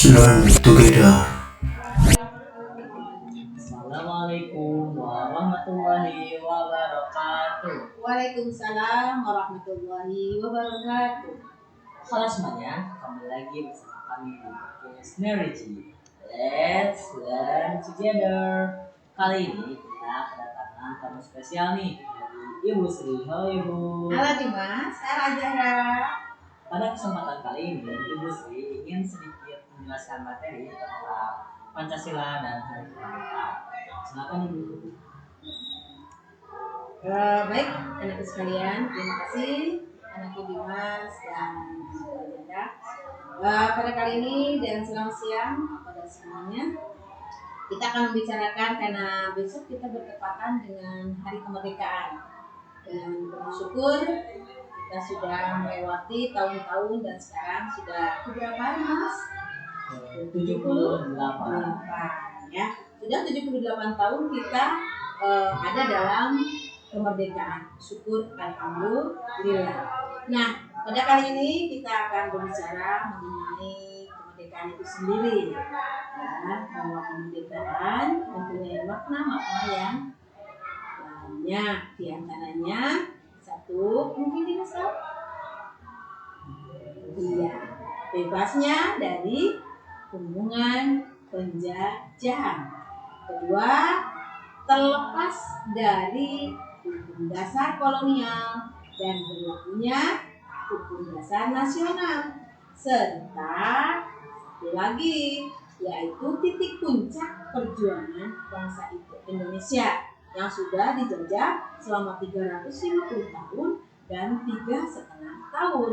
Learn together. Assalamualaikum warahmatullahi wabarakatuh. Waalaikumsalam warahmatullahi wabarakatuh. Halo semuanya, kembali lagi bersama kami di podcast Nergy. Let's learn together. Kali ini kita kedatangan tamu spesial nih dari Ibu Sri. Halo Ibu. Halo Dimas, halo Zahra. Pada kesempatan kali ini Ibu Sri ingin sedikit menjelaskan materi tentang Pancasila dan Hari Kemerdekaan. Silakan Ibu. Baik, anakku sekalian, terima kasih anakku Dimas dan Zahra. Pada kali ini dan selamat siang kepada semuanya. Kita akan membicarakan karena besok kita bertepatan dengan Hari Kemerdekaan. Dan bersyukur kita sudah melewati tahun-tahun dan sekarang sudah berapa hari Mas? 78. Ya. Sudah 78 tahun kita ada dalam kemerdekaan. Syukur alhamdulillah. Nah, pada kali ini kita akan berbicara mengenai kemerdekaan itu sendiri. Ya, bahwa kemerdekaan mempunyai makna-makna yang banyak, di antaranya satu mungkin dimasuk, iya, bebasnya dari hubungan penjajahan. Kedua, terlepas dari hukum dasar kolonial dan berlakunya hukum dasar nasional. Serta satu lagi, yaitu titik puncak perjuangan bangsa Indonesia yang sudah dijajah selama 350 tahun dan 3,5 tahun.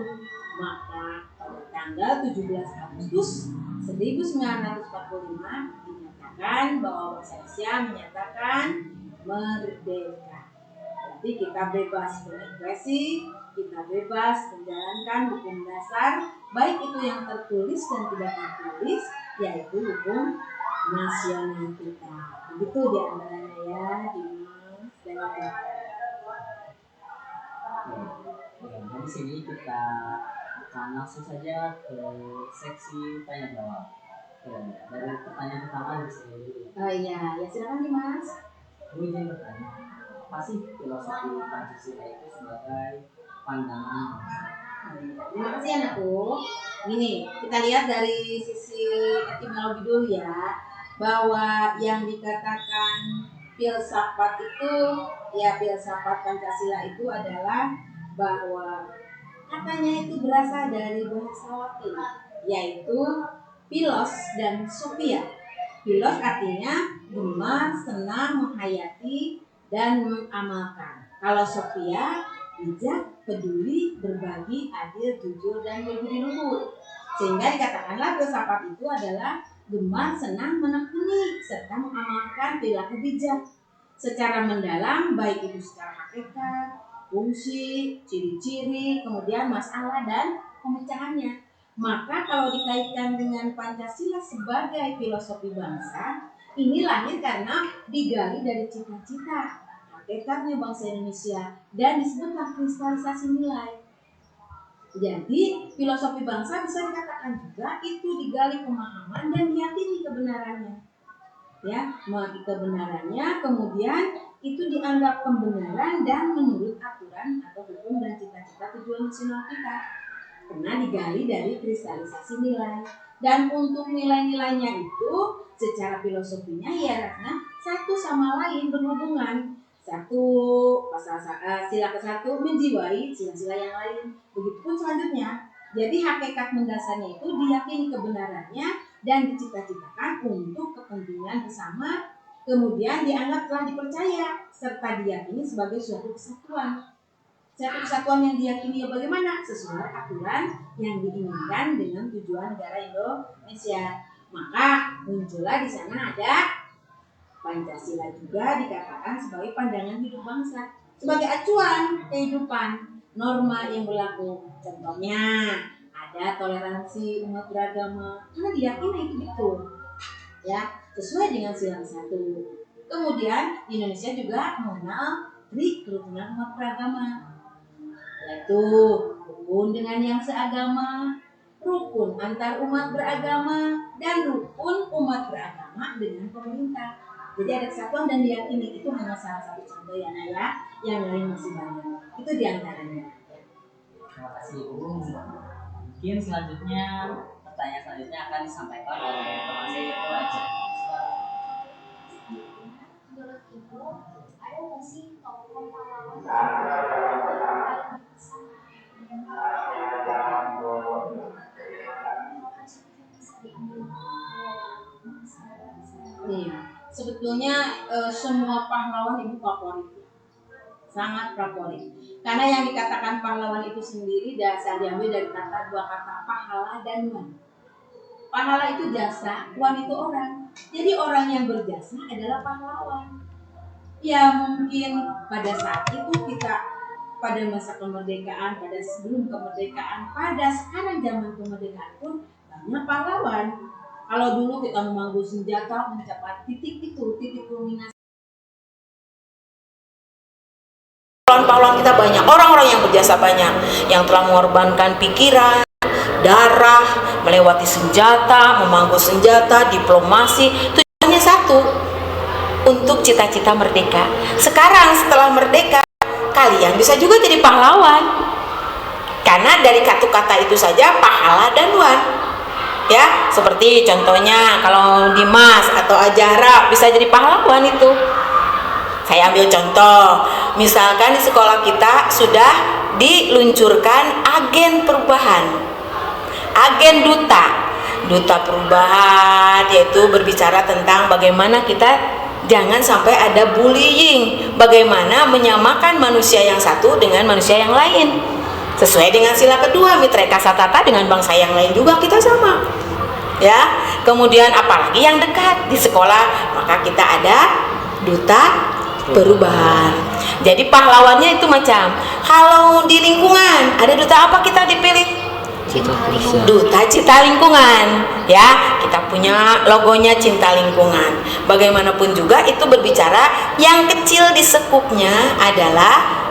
Maka pada tanggal 17 Agustus 1945 dinyatakan bahwa bangsa Indonesia menyatakan merdeka. Berarti kita bebas berekspresi, kita bebas menjalankan hukum dasar, baik itu yang tertulis dan tidak tertulis, yaitu hukum nasional kita. Begitu diantaranya ya, Dimas dan Di sini kita akan langsung saja ke seksi tanya jawab. Dari pertanyaan pertama dari saya dulu. Oh iya, ya silakan Dimas. Aku ingin bertanya, apa sih filosofi Pancasila itu sebagai pandangan? Terima kasih anakku. Gini, kita lihat dari sisi etimologi dulu ya, bahwa yang dikatakan filsafat itu, ya filsafat Pancasila itu adalah bahwa katanya itu berasal dari bahasa Latin, yaitu philos dan sophia. Philos artinya gemar, senang, menghayati, dan mengamalkan. Kalau sophia, bijak, peduli, berbagi, adil, jujur, dan berbudi luhur. Sehingga dikatakanlah filsafat itu adalah gemar, senang, menekuni, serta mengamalkan perilaku bijak secara mendalam, baik itu secara hakikat, fungsi, ciri-ciri, kemudian masalah dan pemecahannya. Maka kalau dikaitkan dengan Pancasila sebagai filosofi bangsa, ini lahir karena digali dari cita-cita hakikatnya bangsa Indonesia dan disebutlah kristalisasi nilai. Jadi filosofi bangsa bisa dikatakan juga itu digali pemahaman dan diyakini kebenarannya. Ya, mengerti kebenarannya, kemudian itu dianggap pembenaran dan menurut aturan atau hukum dan cita-cita tujuan nasional kita. Karena digali dari kristalisasi nilai. Dan untuk nilai-nilainya itu secara filosofinya ya karena satu sama lain berhubungan. Satu sila ke-1 menjiwai sila-sila yang lain. Begitupun selanjutnya. Jadi hakikat mendasarnya itu diyakini kebenarannya dan dicita-citakan untuk kepentingan bersama, kemudian dianggap telah dipercaya serta diyakini sebagai suatu kesatuan. Suatu kesatuan yang diyakini bagaimana? Sesuai aturan yang diinginkan dengan tujuan negara Indonesia. Maka muncullah di sana ada Pancasila juga dikatakan sebagai pandangan hidup bangsa, sebagai acuan kehidupan, norma yang berlaku. Contohnya ada toleransi umat beragama, karena diyakini itu betul, ya sesuai dengan sila 1. Kemudian Indonesia juga mengenal kerukunan umat beragama, yaitu rukun dengan yang seagama, rukun antar umat beragama, dan rukun umat beragama dengan pemerintah. Jadi ada kesatuan dan diyakini. Itu hanya salah satu contoh ya Nak ya. Yang lain masih banyak. Itu diantaranya. Terima kasih Ibu. Mungkin selanjutnya pertanyaan selanjutnya akan disampaikan oleh teman saya yaitu Raja. Menurut Ibu, ada nggak sih tokoh pahlawan yang paling berkesan dan bisa diambil Iya. Sebetulnya semua pahlawan Ibu favorit. Sangat favorit. Karena yang dikatakan pahlawan itu sendiri dasar diambil dari dua kata pahala dan wan. Pahala itu jasa, wan itu orang. Jadi orang yang berjasa adalah pahlawan. Ya mungkin pada saat itu kita pada masa kemerdekaan, pada sebelum kemerdekaan, pada sekarang zaman kemerdekaan pun banyak pahlawan. Kalau dulu kita memanggul senjata mencapai titik itu, titik kulminasi. Pahlawan kita banyak, orang-orang yang berjasa banyak, yang telah mengorbankan pikiran, darah, melewati senjata, memanggul senjata, diplomasi. Tujuannya satu, untuk cita-cita merdeka. Sekarang setelah merdeka, kalian bisa juga jadi pahlawan. Karena dari kata itu saja pahala dan wan. Ya, seperti contohnya kalau Dimas atau Ajara bisa jadi pahlawan itu. Saya ambil contoh, misalkan di sekolah kita sudah diluncurkan agen perubahan, agen duta perubahan, yaitu berbicara tentang bagaimana kita jangan sampai ada bullying, bagaimana menyamakan manusia yang satu dengan manusia yang lain. Sesuai dengan sila kedua, mitreka satata, dengan bangsa yang lain juga kita sama. Ya, kemudian apalagi yang dekat di sekolah, maka kita ada duta perubahan. Jadi pahlawannya itu macam, kalau di lingkungan ada duta apa kita dipilih? Duta Cita Lingkungan. Ya, kita punya logonya Cinta Lingkungan. Bagaimanapun juga itu berbicara yang kecil di sekupnya adalah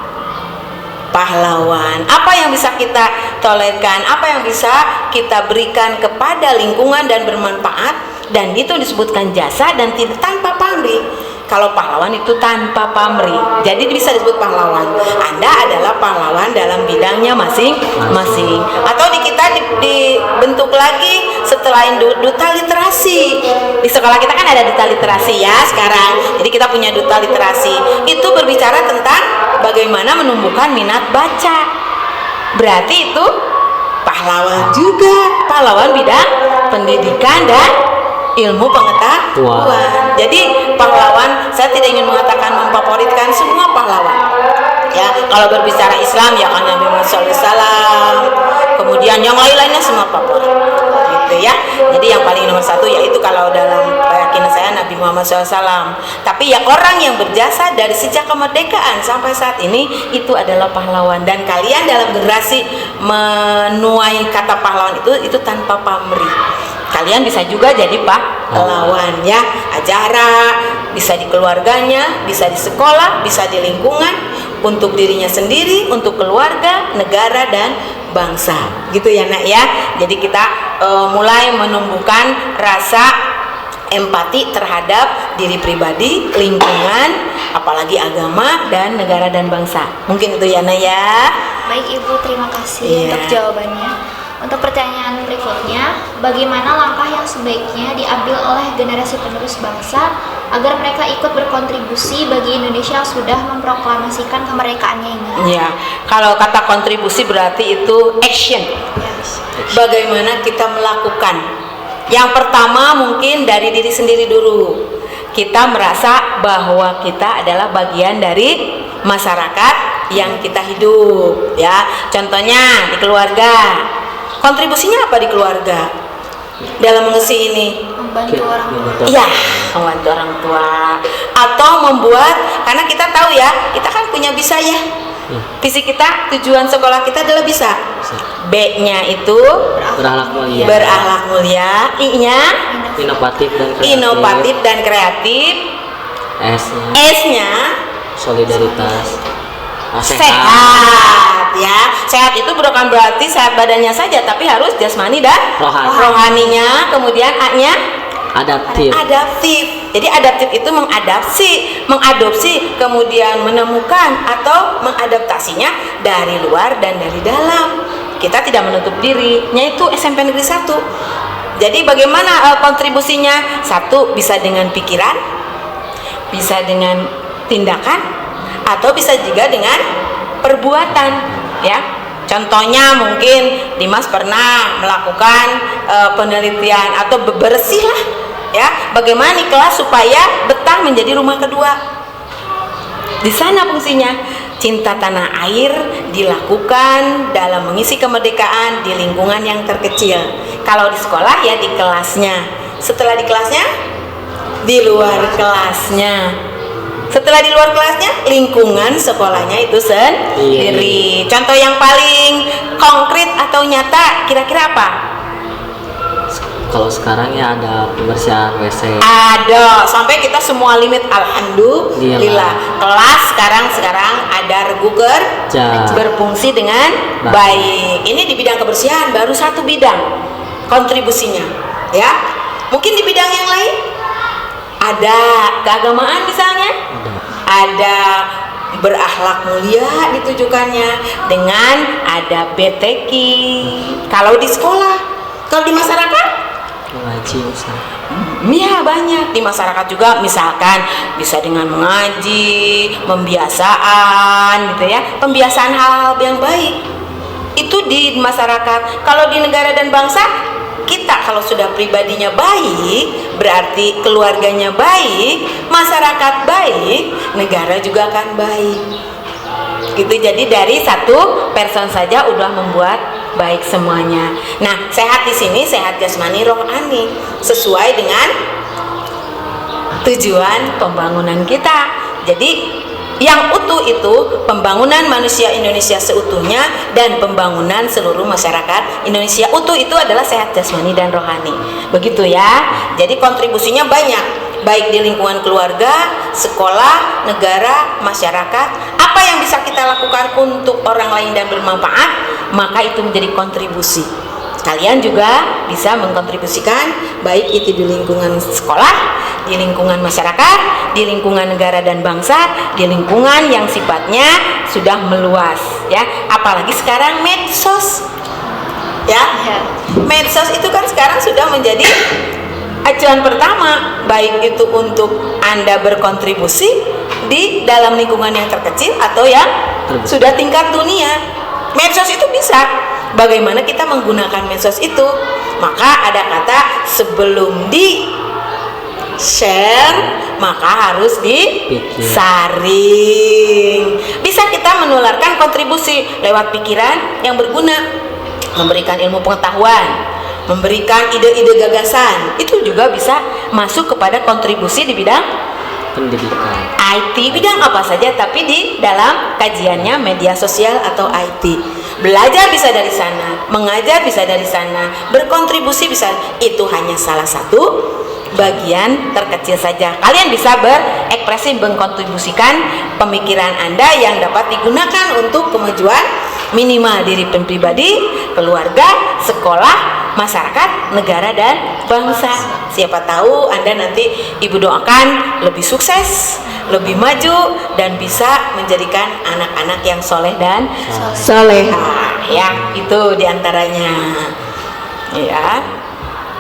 pahlawan. Apa yang bisa kita tolerankan, apa yang bisa kita berikan kepada lingkungan dan bermanfaat, dan itu disebutkan jasa dan tidak tanpa pamrih. Kalau pahlawan itu tanpa pamrih, jadi bisa disebut pahlawan. Anda adalah pahlawan dalam bidangnya masing-masing. Atau di kita dibentuk lagi setelah duta literasi. Di sekolah kita kan ada duta literasi ya sekarang. Jadi kita punya duta literasi. Itu berbicara tentang bagaimana menumbuhkan minat baca. Berarti itu pahlawan juga, pahlawan bidang pendidikan dan ilmu pengetahuan. Jadi pahlawan, saya tidak ingin mengatakan memfavoritkan semua pahlawan. Ya, kalau berbicara Islam ya kan Nabi Muhammad SAW. Kemudian yang lain-lainnya semua favorit. Gitu ya. Jadi yang paling nomor satu yaitu kalau dalam keyakinan saya Nabi Muhammad SAW. Tapi ya orang yang berjasa dari sejak kemerdekaan sampai saat ini itu adalah pahlawan. Dan kalian dalam generasi menuai kata pahlawan itu tanpa pamrih. Kalian bisa juga jadi pahlawan ya. Ajara, bisa di keluarganya, bisa di sekolah, bisa di lingkungan, untuk dirinya sendiri, untuk keluarga, negara dan bangsa. Gitu ya Nak ya. Jadi kita mulai menumbuhkan rasa empati terhadap diri pribadi, lingkungan, apalagi agama dan negara dan bangsa. Mungkin itu ya Nak ya. Baik Ibu, terima kasih untuk jawabannya. Untuk pertanyaan berikutnya, bagaimana langkah yang sebaiknya diambil oleh generasi penerus bangsa agar mereka ikut berkontribusi bagi Indonesia yang sudah memproklamasikan kemerdekaannya ini? Ya, kalau kata kontribusi berarti itu action. Yes. Bagaimana kita melakukan? Yang pertama mungkin dari diri sendiri dulu. Kita merasa bahwa kita adalah bagian dari masyarakat yang kita hidup. Ya, contohnya di keluarga. Kontribusinya apa di keluarga dalam mengisi ini? Membantu orang tua. Iya, membantu orang tua. Atau membuat, karena kita tahu ya, kita kan punya bisa ya. Visi kita, tujuan sekolah kita adalah bisa. B-nya itu berakhlak mulia. I-nya inovatif dan kreatif. S-nya solidaritas. Sehat. sehat ya. Sehat itu bukan berarti sehat badannya saja, tapi harus jasmani dan rohaninya. Kemudian A-nya adaptif. Jadi adaptif itu mengadopsi, kemudian menemukan atau mengadaptasinya dari luar dan dari dalam. Kita tidak menutup diri. Itu SMP Negeri 1. Jadi bagaimana kontribusinya? Satu, bisa dengan pikiran, bisa dengan tindakan, atau bisa juga dengan perbuatan, ya. Contohnya mungkin Dimas pernah melakukan penelitian atau bersih lah, ya. Bagaimana di kelas supaya betah menjadi rumah kedua. Di sana fungsinya. Cinta tanah air dilakukan dalam mengisi kemerdekaan di lingkungan yang terkecil. Kalau di sekolah ya di kelasnya. Setelah di kelasnya, di luar kelasnya. Setelah di luar kelasnya, lingkungan sekolahnya itu sendiri. Contoh yang paling konkret atau nyata kira-kira apa? Kalau sekarang ya ada pembersihan WC. Ada, sampai kita semua limit, alhamdulillah. Kelas sekarang ada regu berfungsi dengan baik. Ini di bidang kebersihan baru satu bidang kontribusinya, ya. Mungkin di bidang yang lain ada keagamaan misalnya, ada berakhlak mulia ditujukannya dengan ada BTQ. Kalau di sekolah, kalau di masyarakat mengaji ya banyak. Di masyarakat juga misalkan bisa dengan mengaji, pembiasaan gitu ya, pembiasaan hal-hal yang baik itu di masyarakat. Kalau di negara dan bangsa, kita kalau sudah pribadinya baik berarti keluarganya baik, masyarakat baik, negara juga akan baik gitu. Jadi dari satu person saja udah membuat baik semuanya. Nah, sehat di sini sehat jasmani rohani sesuai dengan tujuan pembangunan kita. Jadi yang utuh itu pembangunan manusia Indonesia seutuhnya dan pembangunan seluruh masyarakat Indonesia utuh itu adalah sehat jasmani dan rohani. Begitu ya. Jadi kontribusinya banyak, baik di lingkungan keluarga, sekolah, negara, masyarakat. Apa yang bisa kita lakukan untuk orang lain dan bermanfaat, maka itu menjadi kontribusi. Kalian juga bisa mengkontribusikan baik itu di lingkungan sekolah, di lingkungan masyarakat, di lingkungan negara dan bangsa, di lingkungan yang sifatnya sudah meluas, ya. Apalagi sekarang medsos, ya. Medsos itu kan sekarang sudah menjadi acuan pertama, baik itu untuk Anda berkontribusi di dalam lingkungan yang terkecil atau yang sudah tingkat dunia. Medsos itu bisa. Bagaimana kita menggunakan medsos itu? Maka ada kata sebelum di share maka harus disaring. Bisa kita menularkan kontribusi lewat pikiran yang berguna, memberikan ilmu pengetahuan, memberikan ide-ide gagasan. Itu juga bisa masuk kepada kontribusi di bidang pendidikan, IT, bidang apa saja, tapi di dalam kajiannya media sosial atau IT. Belajar bisa dari sana, mengajar bisa dari sana, berkontribusi bisa. Itu hanya salah satu bagian terkecil saja. Kalian bisa berekspresi, mengkontribusikan pemikiran Anda yang dapat digunakan untuk kemajuan minimal diri pribadi, keluarga, sekolah, masyarakat, negara dan bangsa. Siapa tahu Anda nanti Ibu doakan lebih sukses, lebih maju, dan bisa menjadikan anak-anak yang soleh dan soleha. Ya, itu diantaranya. Ya.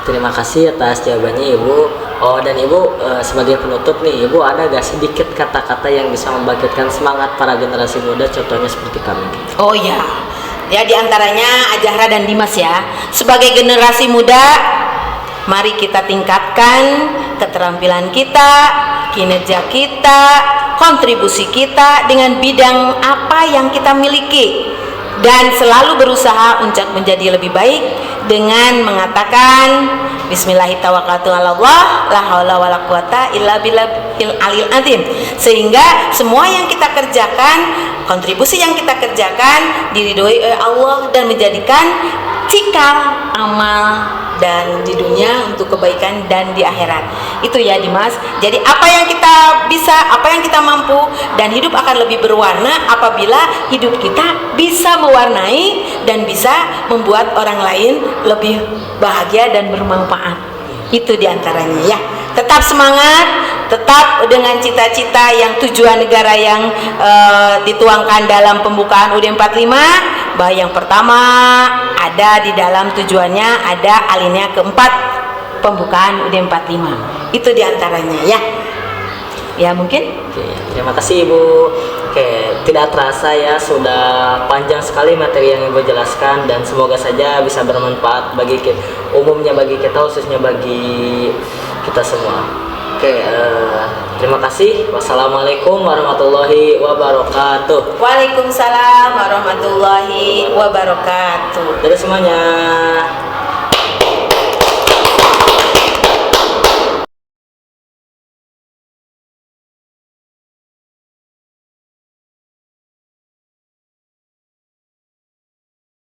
Terima kasih atas jawabannya Ibu. Oh, dan Ibu sebagai penutup nih, Ibu ada gak sedikit kata-kata yang bisa membangkitkan semangat para generasi muda, contohnya seperti kami? Oh ya, ya diantaranya Ajahra dan Dimas ya. Sebagai generasi muda, mari kita tingkatkan keterampilan kita, kinerja kita, kontribusi kita dengan bidang apa yang kita miliki, dan selalu berusaha untuk menjadi lebih baik dengan mengatakan Bismillahirrahmanirrahim, la haula wala quwata illa billahil aliyil azim. Sehingga semua yang kita kerjakan, kontribusi yang kita kerjakan diridhoi oleh Allah dan menjadikan cikal amal dan di dunia untuk kebaikan dan di akhirat. Itu ya Dimas. Jadi apa yang kita kita bisa, apa yang kita mampu, dan hidup akan lebih berwarna apabila hidup kita bisa mewarnai dan bisa membuat orang lain lebih bahagia dan bermanfaat. Itu diantaranya ya. Tetap semangat, tetap dengan cita-cita yang tujuan negara yang dituangkan dalam pembukaan UUD 45. Bahwa yang pertama ada di dalam tujuannya, ada alinea keempat pembukaan UUD 45. Itu diantaranya ya. Ya mungkin. Oke, terima kasih Ibu. Oke, tidak terasa ya sudah panjang sekali materi yang Ibu jelaskan, dan semoga saja bisa bermanfaat bagi kita, umumnya bagi kita, khususnya bagi kita semua. Oke, terima kasih. Wassalamualaikum warahmatullahi wabarakatuh. Waalaikumsalam warahmatullahi wabarakatuh. Dari semuanya.